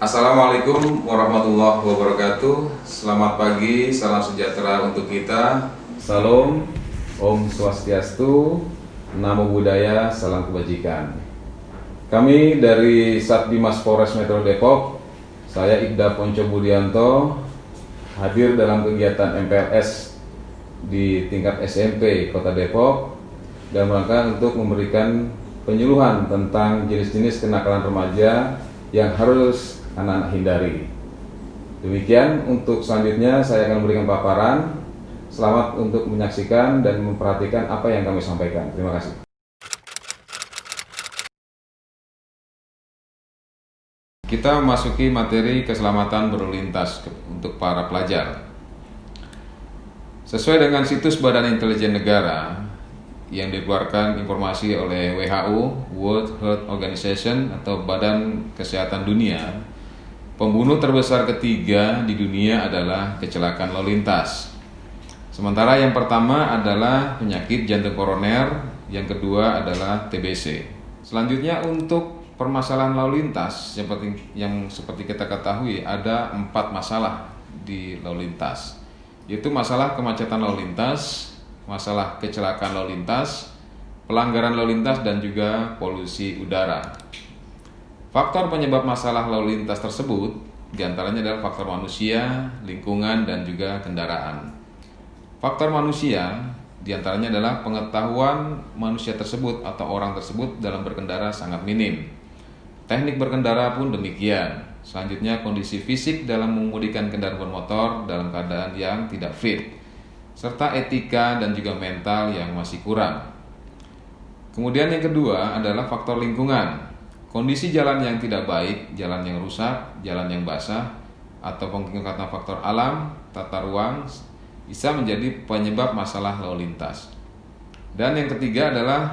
Assalamualaikum warahmatullahi wabarakatuh. Selamat pagi, salam sejahtera untuk kita. Salam, Om Swastiastu, Namo Buddhaya, salam kebajikan. Kami dari Satdimas Polres Metro Depok, saya Ibda Ponco Budianto, hadir dalam kegiatan MPLS di tingkat SMP Kota Depok dan rangka untuk memberikan penyuluhan tentang jenis-jenis kenakalan remaja yang harus anak-anak hindari. Demikian untuk selanjutnya saya akan memberikan paparan. Selamat untuk menyaksikan dan memperhatikan apa yang kami sampaikan. Terima kasih. Kita memasuki materi keselamatan berlalu lintas untuk para pelajar. Sesuai dengan situs Badan Intelijen Negara yang dikeluarkan informasi oleh WHO, World Health Organization atau Badan Kesehatan Dunia, pembunuh terbesar ketiga di dunia adalah kecelakaan lalu lintas. Sementara yang pertama adalah penyakit jantung koroner, yang kedua adalah TBC. Selanjutnya untuk permasalahan lalu lintas yang seperti kita ketahui ada 4 masalah di lalu lintas, yaitu masalah kemacetan lalu lintas, masalah kecelakaan lalu lintas, pelanggaran lalu lintas, dan juga polusi udara. Faktor penyebab masalah lalu lintas tersebut diantaranya adalah faktor manusia, lingkungan, dan juga kendaraan. Faktor manusia diantaranya adalah pengetahuan manusia tersebut atau orang tersebut dalam berkendara sangat minim. Teknik berkendara pun demikian. Selanjutnya kondisi fisik dalam mengemudikan kendaraan bermotor dalam keadaan yang tidak fit, serta etika dan juga mental yang masih kurang. Kemudian yang kedua adalah faktor lingkungan. Kondisi jalan yang tidak baik, jalan yang rusak, jalan yang basah, atau peningkatan faktor alam, tata ruang bisa menjadi penyebab masalah lalu lintas. Dan yang ketiga adalah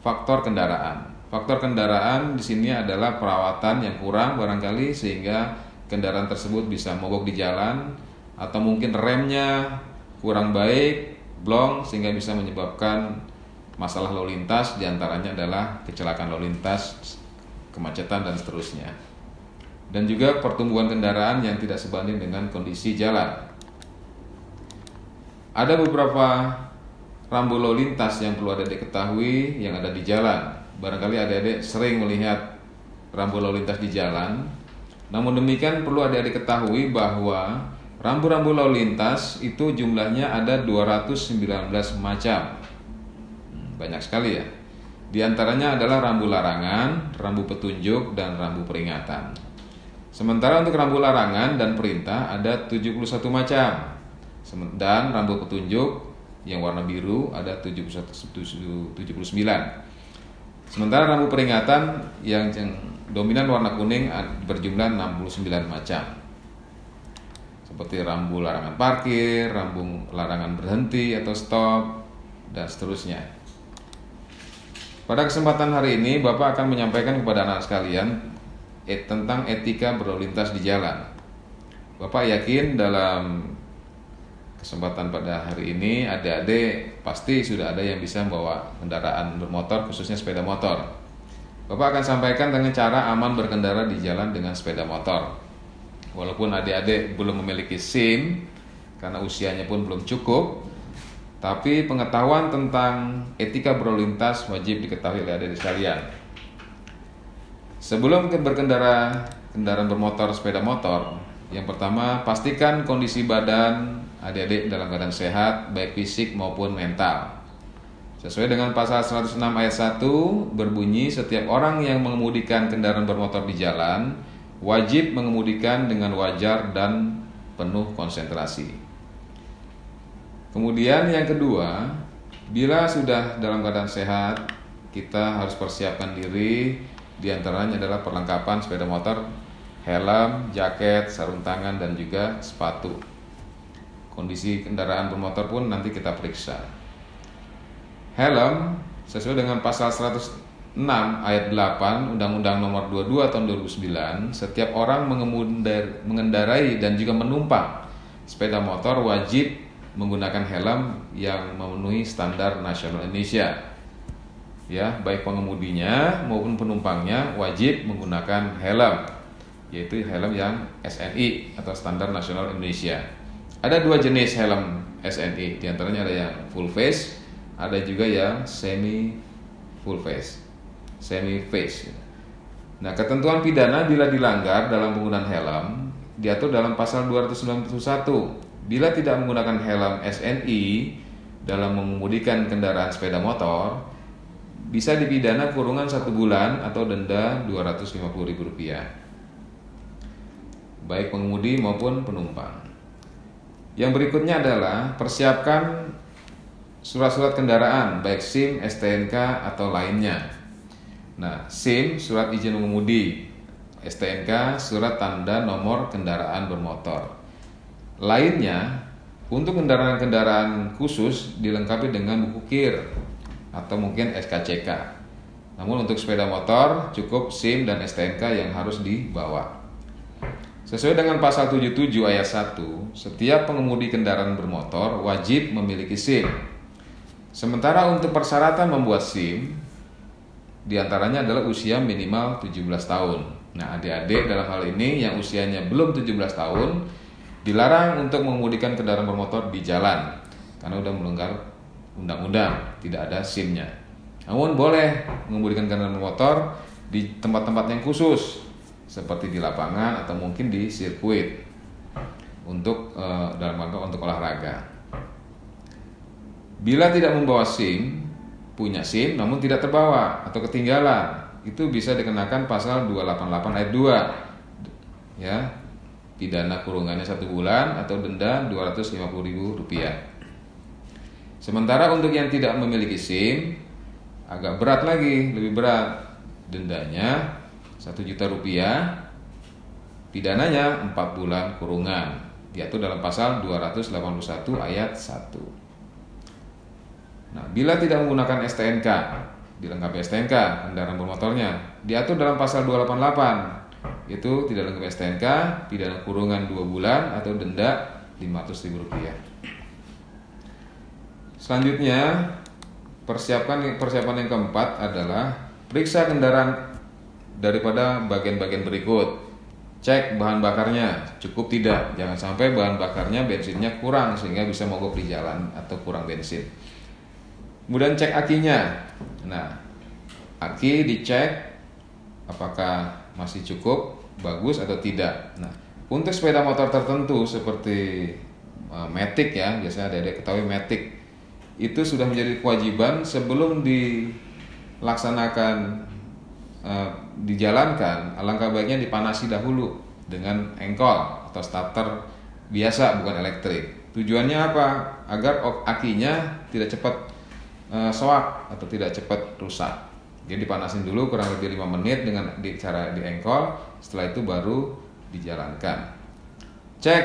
faktor kendaraan. Faktor kendaraan di sini adalah perawatan yang kurang barangkali sehingga kendaraan tersebut bisa mogok di jalan, atau mungkin remnya kurang baik, blong, sehingga bisa menyebabkan masalah lalu lintas, diantaranya adalah kecelakaan lalu lintas, kemacetan, dan seterusnya. Dan juga pertumbuhan kendaraan yang tidak sebanding dengan kondisi jalan. Ada beberapa rambu lalu lintas yang perlu adik-adik ketahui yang ada di jalan. Barangkali adik-adik sering melihat rambu lalu lintas di jalan. Namun demikian perlu adik-adik ketahui bahwa rambu-rambu lalu lintas itu jumlahnya ada 219 macam. Banyak sekali ya. Di antaranya adalah rambu larangan, rambu petunjuk, dan rambu peringatan. Sementara untuk rambu larangan dan perintah ada 71 macam. Dan rambu petunjuk yang warna biru ada 79. Sementara rambu peringatan yang dominan warna kuning berjumlah 69 macam. Seperti rambu larangan parkir, rambu larangan berhenti atau stop, dan seterusnya. Pada kesempatan hari ini, Bapak akan menyampaikan kepada anak sekalian tentang etika berlalu lintas di jalan. Bapak yakin dalam kesempatan pada hari ini, adik-adik pasti sudah ada yang bisa membawa kendaraan bermotor, khususnya sepeda motor. Bapak akan sampaikan dengan cara aman berkendara di jalan dengan sepeda motor. Walaupun adik-adik belum memiliki SIM, karena usianya pun belum cukup, tapi pengetahuan tentang etika berlalu lintas wajib diketahui oleh adik-adik sekalian. Sebelum berkendara kendaraan bermotor, sepeda motor, yang pertama pastikan kondisi badan adik-adik dalam keadaan sehat, baik fisik maupun mental. Sesuai dengan pasal 106 ayat 1 berbunyi, setiap orang yang mengemudikan kendaraan bermotor di jalan wajib mengemudikan dengan wajar dan penuh konsentrasi. Kemudian yang kedua, bila sudah dalam keadaan sehat, kita harus persiapkan diri. Di antaranya adalah perlengkapan sepeda motor, helm, jaket, sarung tangan, dan juga sepatu. Kondisi kendaraan bermotor pun nanti kita periksa. Helm sesuai dengan pasal 106 ayat 8 Undang-Undang Nomor 22 tahun 2009, setiap orang mengendarai dan juga menumpang sepeda motor wajib menggunakan helm yang memenuhi standar nasional Indonesia. Ya, baik pengemudinya maupun penumpangnya wajib menggunakan helm. yaitu helm yang SNI atau Standar Nasional Indonesia. Ada dua jenis helm SNI, diantaranya ada yang full face, ada juga yang semi face. Nah, ketentuan pidana bila dilanggar dalam penggunaan helm diatur dalam pasal 291. Bila tidak menggunakan helm SNI dalam mengemudikan kendaraan sepeda motor, bisa dipidana kurungan 1 bulan atau denda Rp250.000, baik pengemudi maupun penumpang. Yang berikutnya adalah persiapkan surat-surat kendaraan, baik SIM, STNK, atau lainnya. Nah, SIM, surat izin mengemudi, STNK, surat tanda nomor kendaraan bermotor. Lainnya, untuk kendaraan-kendaraan khusus dilengkapi dengan buku KIR atau mungkin SKCK. Namun untuk sepeda motor cukup SIM dan STNK yang harus dibawa. Sesuai dengan pasal 77 ayat 1, setiap pengemudi kendaraan bermotor wajib memiliki SIM. Sementara untuk persyaratan membuat SIM, diantaranya adalah usia minimal 17 tahun. Nah, adik-adik dalam hal ini yang usianya belum 17 tahun dilarang untuk mengemudikan kendaraan bermotor di jalan karena sudah melanggar undang-undang, tidak ada SIM-nya. Namun boleh mengemudikan kendaraan bermotor di tempat-tempat yang khusus seperti di lapangan atau mungkin di sirkuit untuk dalam rangka untuk olahraga. Bila tidak membawa SIM, punya SIM namun tidak terbawa atau ketinggalan, itu bisa dikenakan pasal 288 ayat 2. Ya, pidana kurungannya 1 bulan atau denda Rp250.000. Sementara untuk yang tidak memiliki SIM agak berat lagi, lebih berat. Dendanya Rp1.000.000, pidananya 4 bulan kurungan, diatur dalam pasal 281 ayat 1. Nah, bila tidak menggunakan STNK, dilengkapi STNK kendaraan bermotornya, diatur dalam pasal 288, yaitu tidak lengkap STNK, pidana kurungan 2 bulan atau denda Rp500.000. Selanjutnya, persiapan yang keempat adalah periksa kendaraan daripada bagian-bagian berikut. Cek bahan bakarnya cukup tidak, jangan sampai bahan bakarnya bensinnya kurang sehingga bisa mogok di jalan atau kurang bensin. Kemudian cek akinya. Nah, aki dicek apakah masih cukup, bagus atau tidak. Nah, untuk sepeda motor tertentu seperti Matic ya, biasanya ada ketahui Matic, itu sudah menjadi kewajiban sebelum dilaksanakan dijalankan, alangkah baiknya dipanasi dahulu dengan engkol atau starter biasa, bukan elektrik. Tujuannya apa? Agar akinya tidak cepat soak atau tidak cepat rusak. Jadi dipanasin dulu kurang lebih 5 menit dengan cara diengkol, setelah itu baru dijalankan. Cek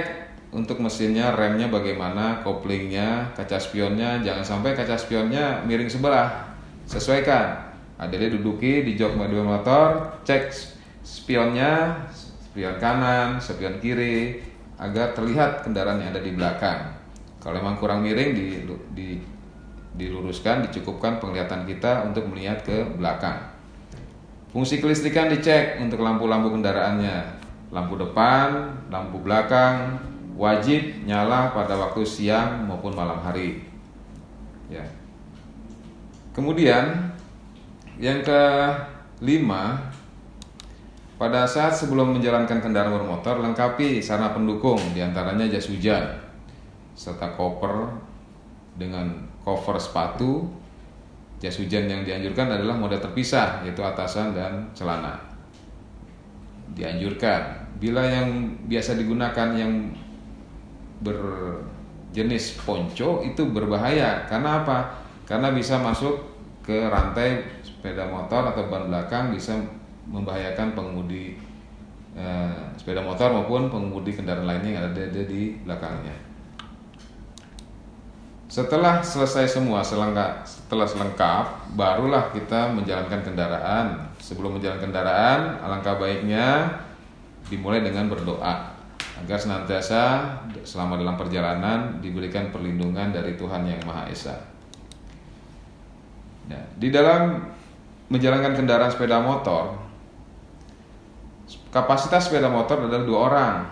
untuk mesinnya, remnya bagaimana, koplingnya, kaca spionnya, jangan sampai kaca spionnya miring sebelah. Sesuaikan. Adik duduki di jok motor, cek spionnya, spion kanan, spion kiri, agar terlihat kendaraan yang ada di belakang. Kalau memang kurang miring, diluruskan, dicukupkan penglihatan kita untuk melihat ke belakang. Fungsi kelistrikan dicek untuk lampu-lampu kendaraannya, lampu depan, lampu belakang wajib nyala pada waktu siang maupun malam hari. Ya. Kemudian yang kelima, pada saat sebelum menjalankan kendaraan bermotor, lengkapi sarana pendukung, diantaranya jas hujan, serta koper dengan cover sepatu. Jas hujan yang dianjurkan adalah model terpisah, yaitu atasan dan celana. Dianjurkan. Bila yang biasa digunakan yang berjenis ponco itu berbahaya. Karena apa? Karena bisa masuk ke rantai sepeda motor atau ban belakang, bisa membahayakan pengemudi sepeda motor maupun pengemudi kendaraan lainnya yang ada di belakangnya. Setelah selesai semua, setelah selengkap, barulah kita menjalankan kendaraan. Sebelum menjalankan kendaraan, alangkah baiknya dimulai dengan berdoa agar senantiasa selama dalam perjalanan diberikan perlindungan dari Tuhan Yang Maha Esa. Nah, di dalam menjalankan kendaraan sepeda motor, kapasitas sepeda motor adalah 2 orang,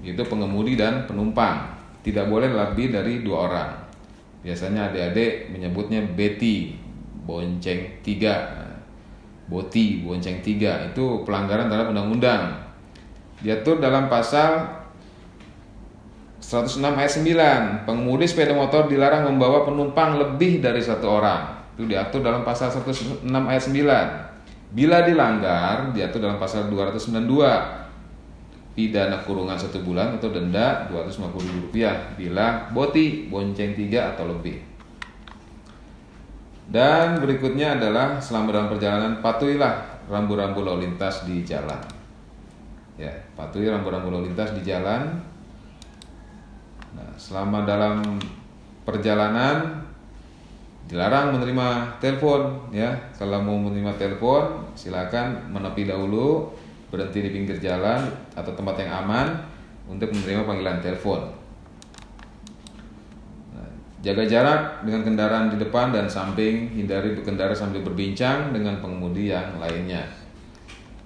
yaitu pengemudi dan penumpang. Tidak boleh lebih dari 2 orang. Biasanya adik-adik menyebutnya beti, bonceng 3. Boti, bonceng 3 itu pelanggaran terhadap undang-undang. Diatur dalam pasal 106 ayat 9, pengemudi sepeda motor dilarang membawa penumpang lebih dari 1 orang. Itu diatur dalam pasal 106 ayat 9. Bila dilanggar, diatur dalam pasal 292, pidana kurungan 1 bulan atau denda Rp250.000 bila boti, bonceng 3 atau lebih. Dan berikutnya adalah selama dalam perjalanan patuhilah rambu-rambu lalu lintas di jalan. Ya, patuhi rambu-rambu lalu lintas di jalan. Nah, selama dalam perjalanan dilarang menerima telepon, ya. Kalau mau menerima telepon, silakan menepi dahulu, berhenti di pinggir jalan atau tempat yang aman untuk menerima panggilan telepon. Nah, jaga jarak dengan kendaraan di depan dan samping, hindari berkendara sambil berbincang dengan pengemudi yang lainnya.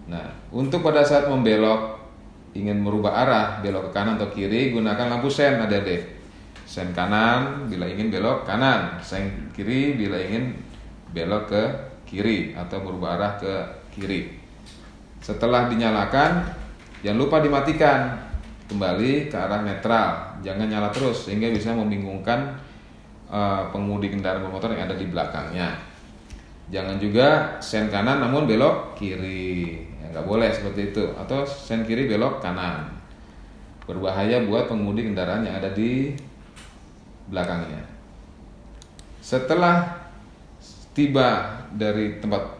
Nah, untuk pada saat membelok, ingin merubah arah, belok ke kanan atau kiri, gunakan lampu sen, adik-adik. Sen kanan bila ingin belok kanan, sen kiri bila ingin belok ke kiri atau berubah arah ke kiri. Setelah dinyalakan, jangan lupa dimatikan, kembali ke arah netral, jangan nyala terus sehingga bisa membingungkan pengemudi kendaraan bermotor yang ada di belakangnya. Jangan juga sen kanan namun belok kiri, ya, nggak boleh seperti itu. Atau sen kiri belok kanan, berbahaya buat pengemudi kendaraan yang ada di belakangnya. Setelah tiba dari tempat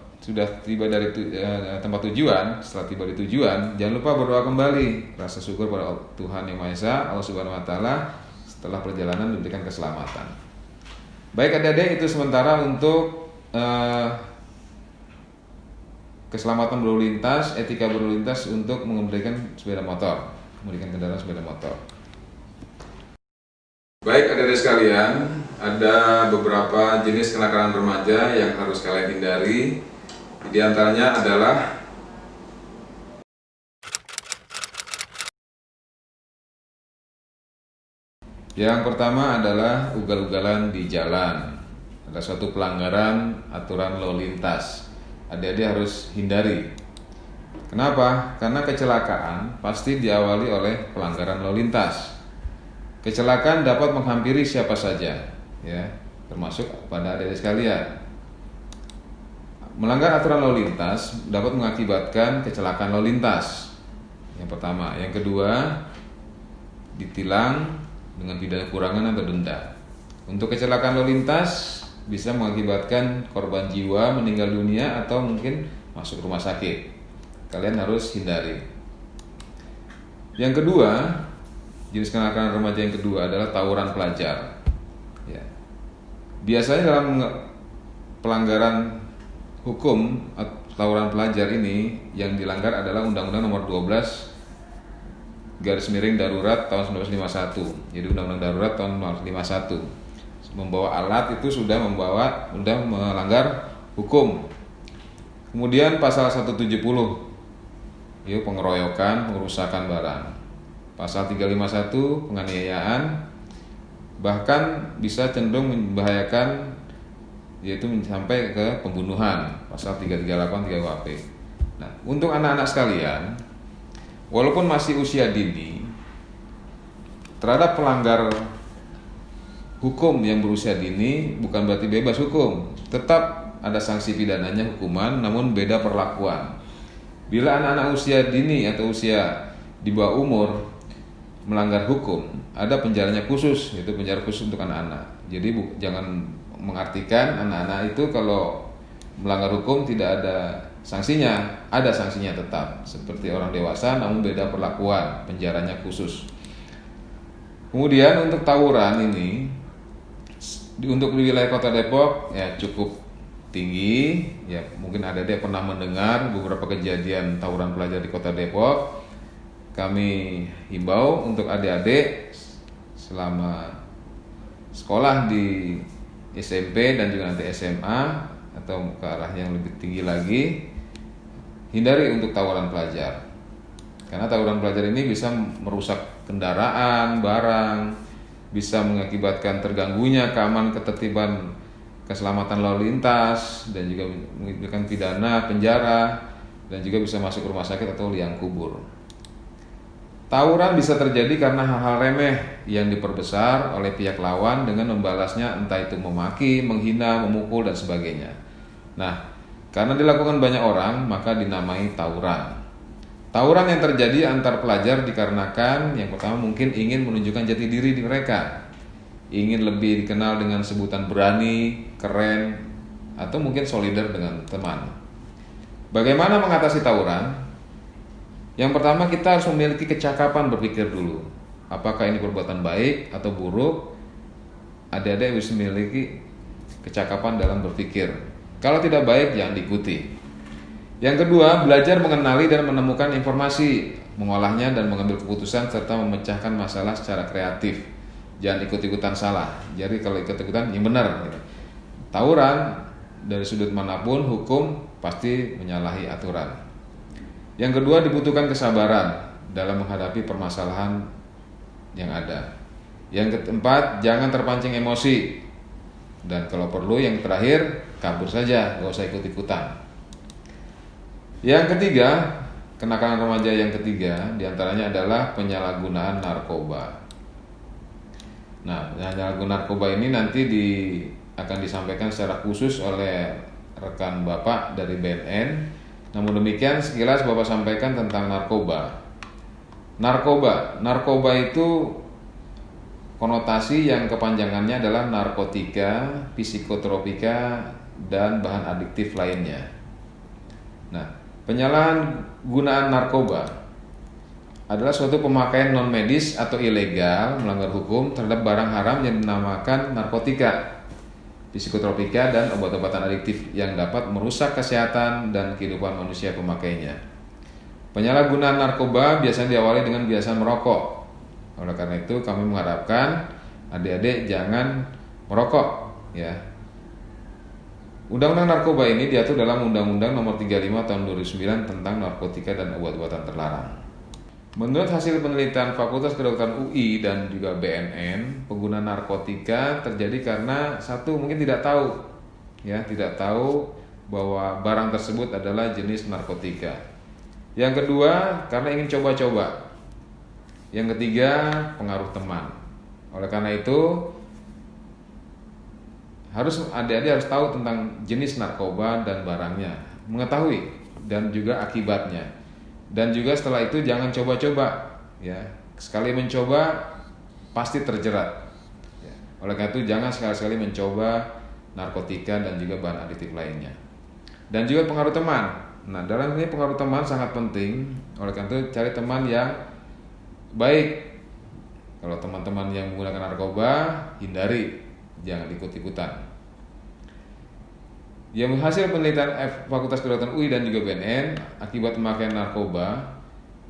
tujuan, setelah tiba di tujuan, jangan lupa berdoa kembali, rasa syukur pada Tuhan Yang Maha Esa, Allah Subhanahu Wa Taala, setelah perjalanan diberikan keselamatan. Baik adik-adik, itu sementara untuk keselamatan berlalu lintas, etika berlalu lintas untuk mengemudikan sepeda motor, mengemudikan kendaraan sepeda motor. Baik adik-adik sekalian, ada beberapa jenis kenakalan remaja yang harus kalian hindari. Di antaranya adalah yang pertama adalah ugal-ugalan di jalan. Ada suatu pelanggaran aturan lalu lintas. Adik-adik harus hindari. Kenapa? Karena kecelakaan pasti diawali oleh pelanggaran lalu lintas. Kecelakaan dapat menghampiri siapa saja, ya, termasuk pada adik-adik sekalian. Melanggar aturan lalu lintas dapat mengakibatkan kecelakaan lalu lintas. Yang pertama, yang kedua, ditilang dengan pidana kurangan atau denda. Untuk kecelakaan lalu lintas bisa mengakibatkan korban jiwa meninggal dunia atau mungkin masuk rumah sakit. Kalian harus hindari. Yang kedua, jenis kenakalan remaja yang kedua adalah tawuran pelajar. Ya. Biasanya dalam pelanggaran hukum tawuran pelajar ini yang dilanggar adalah Undang-Undang Nomor 12 garis miring darurat tahun 1951. Jadi Undang-Undang Darurat tahun 1951. Membawa alat itu sudah melanggar hukum. Kemudian pasal 170, yaitu pengeroyokan, pengerusakan barang. Pasal 351 penganiayaan, bahkan bisa cenderung membahayakan, yaitu sampai ke pembunuhan. Pasal 338 3 KUHP. Nah, untuk anak-anak sekalian, walaupun masih usia dini, terhadap pelanggar hukum yang berusia dini bukan berarti bebas hukum, tetap ada sanksi pidananya, hukuman, namun beda perlakuan. Bila anak-anak usia dini atau usia di bawah umur melanggar hukum, ada penjaranya khusus, yaitu penjara khusus untuk anak-anak. Jadi jangan mengartikan anak-anak itu kalau melanggar hukum tidak ada sanksinya. Ada sanksinya tetap seperti orang dewasa, namun beda perlakuan, penjaranya khusus. Kemudian untuk tawuran ini, untuk di wilayah Kota Depok ya cukup tinggi. Ya mungkin adik-adik pernah mendengar beberapa kejadian tawuran pelajar di Kota Depok. Kami himbau untuk adik-adik selama sekolah di SMP dan juga nanti SMA atau ke arah yang lebih tinggi lagi, hindari untuk tawuran pelajar. Karena tawuran pelajar ini bisa merusak kendaraan, barang, bisa mengakibatkan terganggunya keamanan, ketertiban, keselamatan lalu lintas, dan juga menimbulkan pidana, penjara, dan juga bisa masuk rumah sakit atau liang kubur. Tawuran bisa terjadi karena hal-hal remeh yang diperbesar oleh pihak lawan dengan membalasnya, entah itu memaki, menghina, memukul, dan sebagainya. Nah, karena dilakukan banyak orang, maka dinamai tawuran. Tawuran yang terjadi antar pelajar dikarenakan yang pertama mungkin ingin menunjukkan jati diri di mereka, ingin lebih dikenal dengan sebutan berani, keren, atau mungkin solidar dengan teman. Bagaimana mengatasi tawuran? Yang pertama, kita harus memiliki kecakapan berpikir dulu. Apakah ini perbuatan baik atau buruk? Adik-adik harus memiliki kecakapan dalam berpikir. Kalau tidak baik, jangan diikuti. Yang kedua, belajar mengenali dan menemukan informasi, mengolahnya dan mengambil keputusan serta memecahkan masalah secara kreatif. Jangan ikut-ikutan salah. Jadi kalau ikut-ikutan yang benar. Tawuran dari sudut manapun hukum pasti menyalahi aturan. Yang kedua, dibutuhkan kesabaran dalam menghadapi permasalahan yang ada. Yang keempat, jangan terpancing emosi. Dan kalau perlu yang terakhir, kabur saja, gak usah ikut-ikutan. Yang ketiga, kenakalan remaja yang ketiga diantaranya adalah penyalahgunaan narkoba. Nah, penyalahgunaan narkoba ini nanti akan disampaikan secara khusus oleh rekan Bapak dari BNN. Namun demikian, sekilas Bapak sampaikan tentang narkoba. Narkoba itu konotasi yang kepanjangannya adalah narkotika, psikotropika, dan bahan adiktif lainnya. Nah, penyalahgunaan narkoba adalah suatu pemakaian non-medis atau ilegal melanggar hukum terhadap barang haram yang dinamakan narkotika, psikotropika, dan obat-obatan adiktif yang dapat merusak kesehatan dan kehidupan manusia pemakainya. Penyalahgunaan narkoba biasanya diawali dengan kebiasaan merokok. Oleh karena itu kami mengharapkan adik-adik jangan merokok, ya. Undang-undang narkoba ini diatur dalam Undang-Undang Nomor 35 Tahun 2009 tentang narkotika dan obat-obatan terlarang. Menurut hasil penelitian Fakultas Kedokteran UI dan juga BNN, penggunaan narkotika terjadi karena satu, mungkin tidak tahu, tidak tahu bahwa barang tersebut adalah jenis narkotika. Yang kedua, karena ingin coba-coba. Yang ketiga, pengaruh teman. Oleh karena itu, adik-adik harus tahu tentang jenis narkoba dan barangnya, mengetahui dan juga akibatnya. Dan juga setelah itu jangan coba-coba, ya. Sekali mencoba pasti terjerat. Ya. Oleh karena itu jangan sekali-sekali mencoba narkotika dan juga bahan adiktif lainnya. Dan juga pengaruh teman. Nah, dalam ini pengaruh teman sangat penting. Oleh karena itu cari teman yang baik. Kalau teman-teman yang menggunakan narkoba, hindari. Jangan ikut-ikutan. Yang hasil penelitian Fakultas Kedokteran UI dan juga BNN, akibat pemakaian narkoba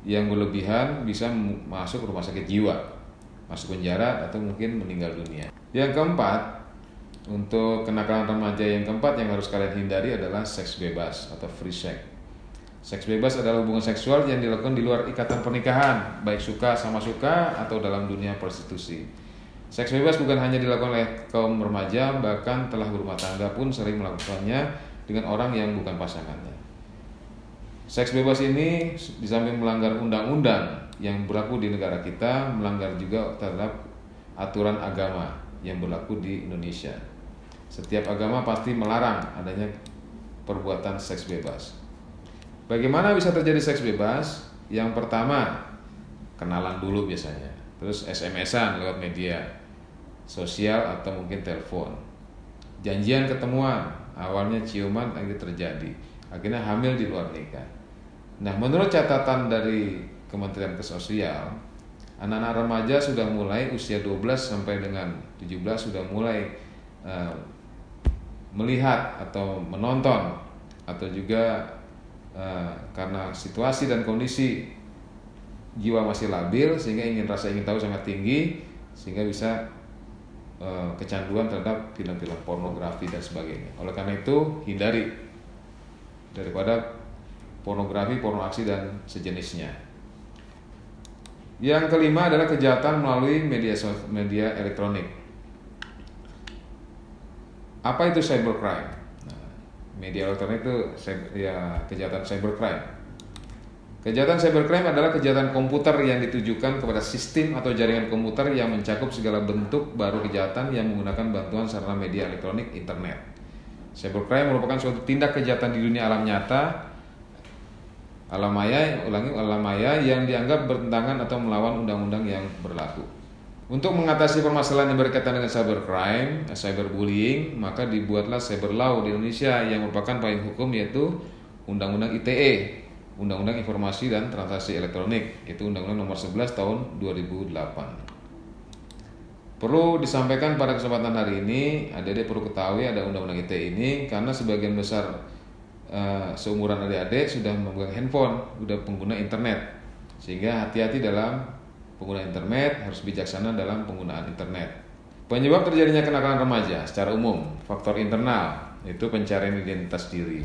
yang berlebihan bisa masuk rumah sakit jiwa, masuk penjara, atau mungkin meninggal dunia. Yang keempat, untuk kenakalan remaja yang keempat yang harus kalian hindari adalah seks bebas atau free sex. Seks bebas adalah hubungan seksual yang dilakukan di luar ikatan pernikahan, baik suka sama suka atau dalam dunia prostitusi. Seks bebas bukan hanya dilakukan oleh kaum remaja, bahkan telah berumah tangga pun sering melakukannya dengan orang yang bukan pasangannya. Seks bebas ini di samping melanggar undang-undang yang berlaku di negara kita, melanggar juga terhadap aturan agama yang berlaku di Indonesia. Setiap agama pasti melarang adanya perbuatan seks bebas. Bagaimana bisa terjadi seks bebas? Yang pertama, kenalan dulu biasanya. Terus SMS-an lewat media sosial atau mungkin telepon. Janjian ketemuan, awalnya ciuman, akhirnya terjadi. Akhirnya hamil di luar nikah. Nah, menurut catatan dari Kementerian Sosial, anak-anak remaja sudah mulai usia 12 sampai dengan 17 sudah mulai melihat atau menonton, atau juga karena situasi dan kondisi jiwa masih labil sehingga rasa ingin tahu sangat tinggi, sehingga bisa kecanduan terhadap film-film pornografi dan sebagainya. Oleh karena itu hindari daripada pornografi, porno aksi dan sejenisnya. Yang kelima adalah kejahatan melalui media elektronik. Apa itu cybercrime? Nah, media elektronik itu kejahatan cybercrime. Kejahatan cybercrime adalah kejahatan komputer yang ditujukan kepada sistem atau jaringan komputer yang mencakup segala bentuk baru kejahatan yang menggunakan bantuan sarana media elektronik internet. Cybercrime merupakan suatu tindak kejahatan di dunia alam nyata, alam maya yang dianggap bertentangan atau melawan undang-undang yang berlaku. Untuk mengatasi permasalahan yang berkaitan dengan cybercrime, cyberbullying, maka dibuatlah cyber law di Indonesia yang merupakan payung hukum, yaitu Undang-Undang ITE, Undang-Undang Informasi dan Transaksi Elektronik, itu Undang-Undang Nomor 11 Tahun 2008. Perlu disampaikan pada kesempatan hari ini, adik-adik perlu ketahui ada Undang-Undang ITE ini karena sebagian besar seumuran adik-adik sudah memegang handphone, sudah pengguna internet, sehingga hati-hati dalam penggunaan internet, harus bijaksana dalam penggunaan internet. Penyebab terjadinya kenakalan remaja secara umum, faktor internal, yaitu pencarian identitas diri.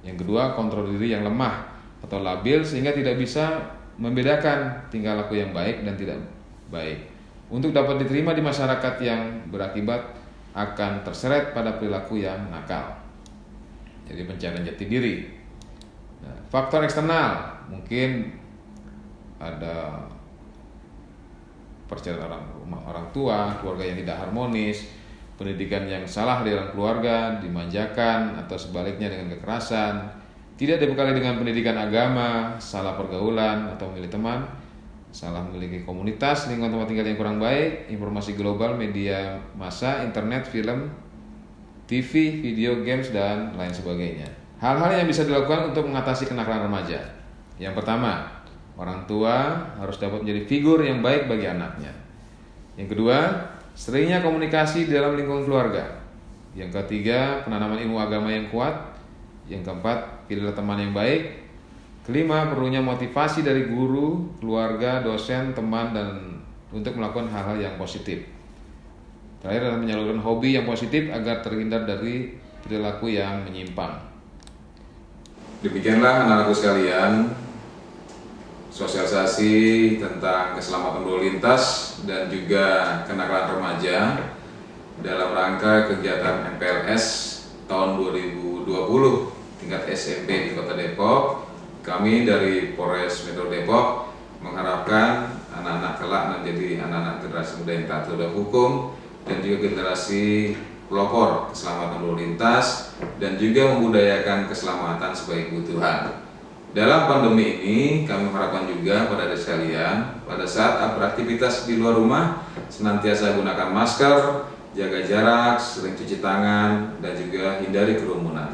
Yang kedua, kontrol diri yang lemah atau labil sehingga tidak bisa membedakan tingkah laku yang baik dan tidak baik. Untuk dapat diterima di masyarakat yang berakibat akan terseret pada perilaku yang nakal. Jadi pencarian jati diri. Nah, faktor eksternal, mungkin ada perceraian orang tua, keluarga yang tidak harmonis, pendidikan yang salah di dalam keluarga, dimanjakan atau sebaliknya dengan kekerasan, tidak dibekali dengan pendidikan agama, salah pergaulan atau memilih teman, salah memiliki komunitas, lingkungan tempat tinggal yang kurang baik, informasi global, media massa, internet, film, TV, video, games, dan lain sebagainya. Hal-hal yang bisa dilakukan untuk mengatasi kenakalan remaja. Yang pertama, orang tua harus dapat menjadi figur yang baik bagi anaknya. Yang kedua, seringnya komunikasi di dalam lingkungan keluarga. Yang ketiga, penanaman ilmu agama yang kuat. Yang keempat, pilihlah teman yang baik. Kelima, perlunya motivasi dari guru, keluarga, dosen, teman, dan untuk melakukan hal-hal yang positif. Terakhir adalah menyalurkan hobi yang positif agar terhindar dari perilaku yang menyimpang. Demikianlah anak-anakku sekalian, sosialisasi tentang keselamatan berlalu lintas dan juga kenakalan remaja dalam rangka kegiatan MPLS tahun 2020 tingkat SMP di Kota Depok. Kami dari Polres Metro Depok mengharapkan anak-anak kelak menjadi anak-anak generasi muda yang taat terhadap hukum dan juga generasi pelopor keselamatan berlalu lintas dan juga membudayakan keselamatan sebagai kebutuhan. Dalam pandemi ini, kami mengharapkan juga pada adik sekalian, pada saat beraktivitas di luar rumah, senantiasa gunakan masker, jaga jarak, sering cuci tangan, dan juga hindari kerumunan.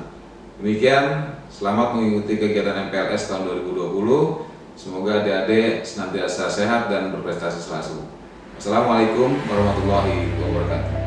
Demikian, selamat mengikuti kegiatan MPLS tahun 2020. Semoga adik-adik senantiasa sehat dan berprestasi selalu. Assalamualaikum warahmatullahi wabarakatuh.